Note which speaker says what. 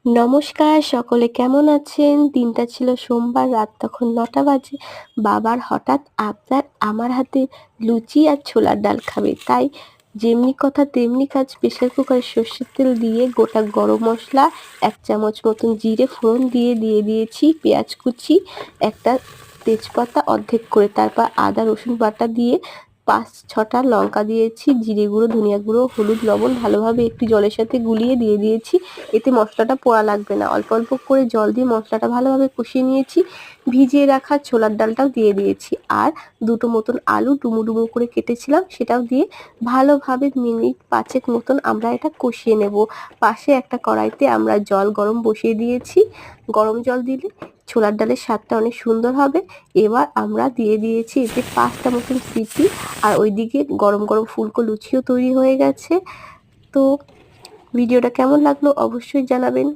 Speaker 1: নমস্কার, সকলে কেমন আছেন? দিনটা ছিল সোমবার, রাত তখন ৯টা বাজে। বাবার হঠাৎ আবদার আমার হাতে লুচি আর ছোলার ডাল খাবে। তাই যেমনি কথা তেমনি কাজ, প্রেসার কুকারে সর্ষের তেল দিয়ে গোটা গরম মসলা, ১ চামচ মতন জিরে ফোড়ন দিয়ে দিয়েছি পেঁয়াজ কুচি, একটা তেজপাতা অর্ধেক করে, তারপর আদা রসুন বাটা দিয়ে ৫-৬টা লঙ্কা দিয়েছি, জিরে গুঁড়ো, ধনিয়া গুঁড়ো, হলুদ, লবণ ভালোভাবে একটু জলের সাথে গুলিয়ে দিয়েছি। এতে মশলাটা পোড়া লাগবে না। অল্প অল্প করে জল দিয়ে মশলাটা ভালোভাবে কষিয়ে নিয়েছি। ভিজিয়ে রাখা ছোলার ডালটাও দিয়ে দিয়েছি। আর ২টো মতন আলু ডুমো ডুমো করে কেটেছিলাম সেটাও দিয়ে ভালোভাবে মিনিট ৫ মতন আমরা এটা কষিয়ে নেব। পাশে একটা কড়াইতে আমরা জল গরম বসিয়ে দিয়েছি। গরম জল দিলে ছোলার ডালের স্বাদটা অনেক সুন্দর হবে। এবার আমরা দিয়ে দিয়েছি এতে ৫টা মতন সিটি। আর ওইদিকে গরম গরম ফুলকো লুচিও তৈরি হয়ে গেছে। তো ভিডিওটা কেমন লাগলো অবশ্যই জানাবেন।